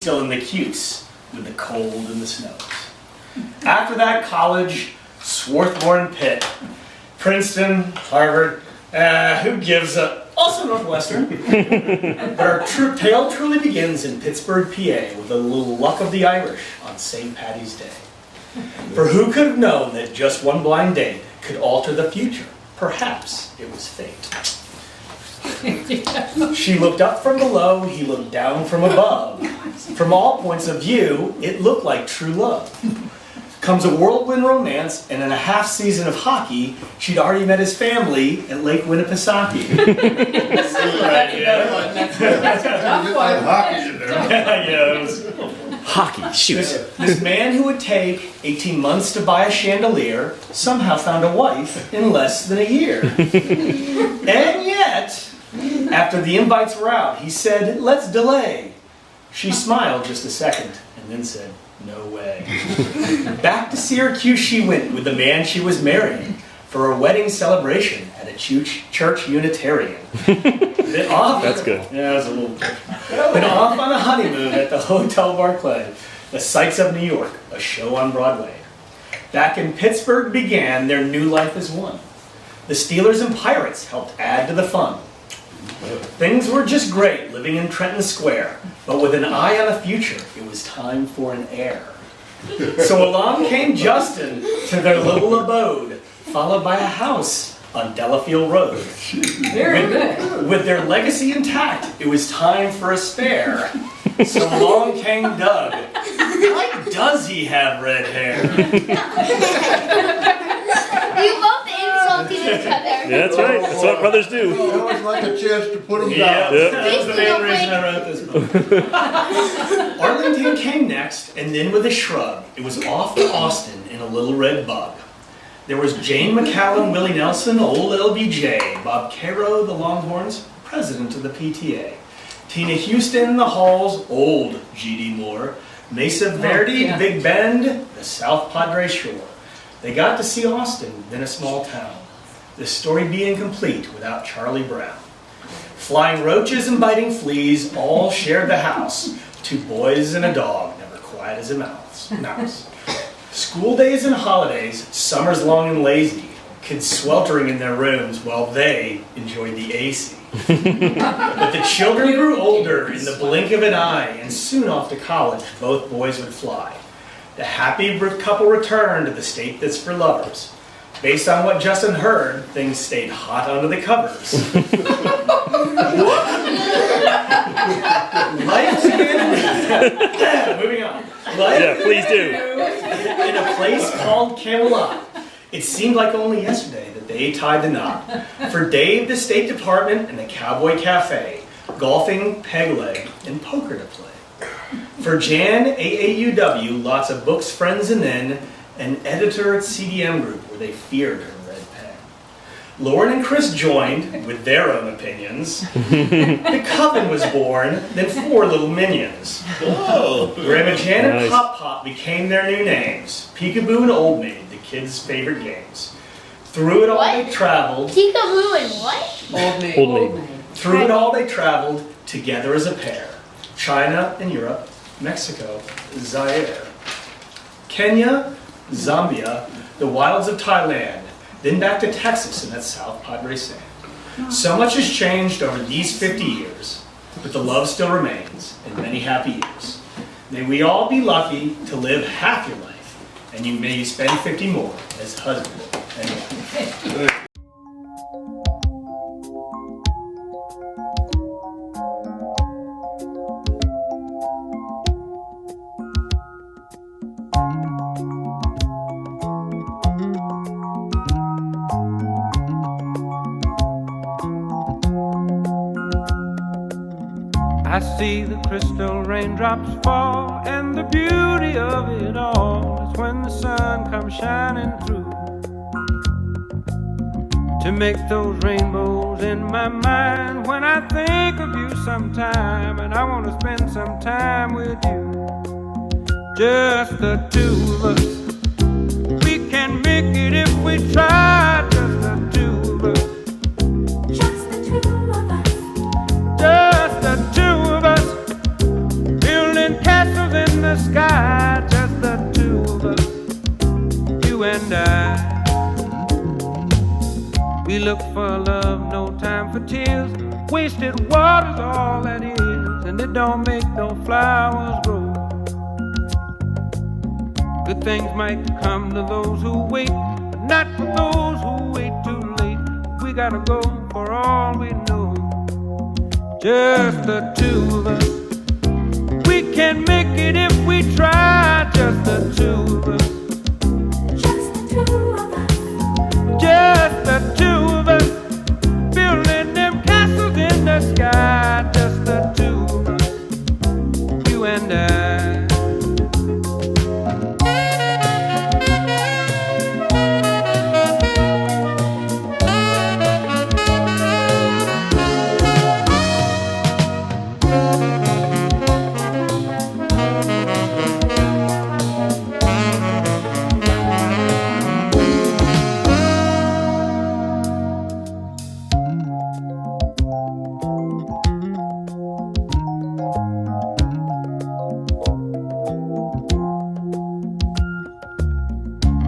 Still in the cutes with the cold and the snows. After that, college, Swarthmore, Pitt, Princeton, Harvard, who gives a... Also Northwestern. But our tale truly begins in Pittsburgh, PA, with a little luck of the Irish on St. Paddy's Day. For who could have known that just one blind date could alter the future? Perhaps it was fate. She looked up from below, he looked down from above. From all points of view, it looked like true love. Comes a whirlwind romance, and in a half season of hockey, she'd already met his family at Lake Winnipesaukee. Hockey, shoot. This man who would take 18 months to buy a chandelier somehow found a wife in less than a year. And yet, after the invites were out, he said, "Let's delay." She smiled just a second and then said, "No way." Back to Syracuse she went with the man she was marrying for a wedding celebration at a church Unitarian. Then off, That's good. Yeah, it was a little. Then off on a honeymoon at the Hotel Barclay, the sights of New York, a show on Broadway. Back in Pittsburgh began their new life as one. The Steelers and Pirates helped add to the fun. Things were just great living in Trenton Square, but with an eye on the future, it was time for an heir. So along came Justin to their little abode, followed by a house on Delafield Road. Very good. With their legacy intact, it was time for a spare. So along came Doug. Why does he have red hair? You both insulted each other. Yeah, that's right. That's what brothers do. That was like a chance to put them Yeah, down. that was the main reason I wrote this book. Arlington came next, and then with a shrug, it was off to Austin in a little red bug. There was Jane McCallum, Willie Nelson, old LBJ, Bob Caro, the Longhorns, president of the PTA, Tina Houston, the Halls, old G.D. Moore, Mesa Verde, yeah. Big Bend, the South Padre Shore. They got to see Austin, then a small town. The story being complete without Charlie Brown. Flying roaches and biting fleas all shared the house. 2 boys and a dog, never quiet as a mouse. School days and holidays, summers long and lazy, kids sweltering in their rooms while they enjoyed the AC. But the children grew older in the blink of an eye, and soon off to college, both boys would fly. The happy couple returned to the state that's for lovers. Based on what Justin heard, things stayed hot under the covers. Life began. Moving on. Yeah, please do. In a place called Camelot. It seemed like only yesterday that they tied the knot. For Dave, the State Department and the Cowboy Cafe, golfing, peg leg, and poker to play. For Jan, AAUW, lots of books, friends, and then an editor at CDM Group where they feared her red pen. Lauren and Chris joined with their own opinions. The Coven was born, then 4 little minions. Oh. Grandma Jan and Nice. Pop Pop became their new names. Peekaboo and Old Maid, the kids' favorite games. Through it all What? they traveled. Peekaboo and what? Old maid. Old maid. Through it all they traveled together as a pair. China and Europe, Mexico, Zaire, Kenya, Zambia, the wilds of Thailand, then back to Texas and that South Padre sand. So much has changed over these 50 years, but the love still remains and many happy years. May we all be lucky to live half your life, and you may spend 50 more as husband and wife. I see the crystal raindrops fall, and the beauty of it all is when the sun comes shining through to make those rainbows in my mind. When I think of you sometime, and I want to spend some time with you, just the 2 of us. We can make it if we try, just the 2 of us. Just the 2 of us. Just the 2 of us, building castles We look for love, no time for tears. Wasted water's all that is, and it don't make no flowers grow. Good things might come to those who wait, but not for those who wait too late. We gotta go for all we know. Just the two of us. We can make it if we try. Just the two of us. Just the two of us. Just the two of us. Building them castles in the sky. Just the two of us. You and I.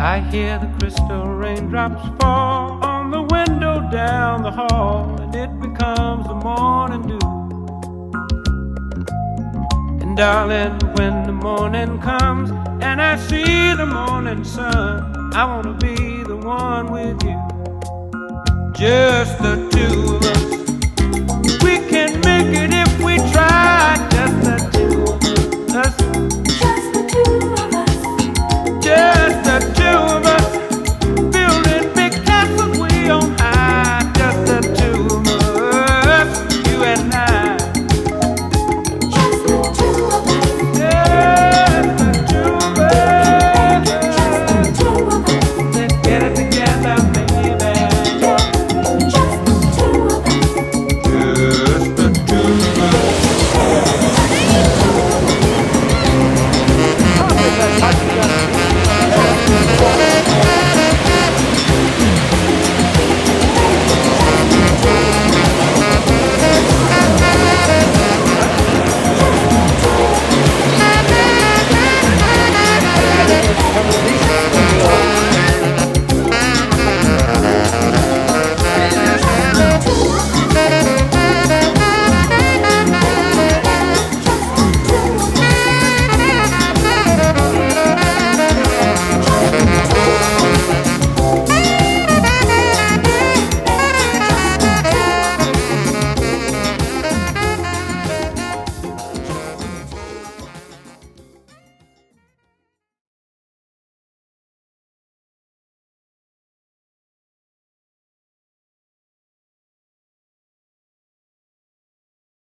I hear the crystal raindrops fall on the window down the hall, and it becomes the morning dew. And darling, when the morning comes and I see the morning sun, I wanna be the one with you. Just the two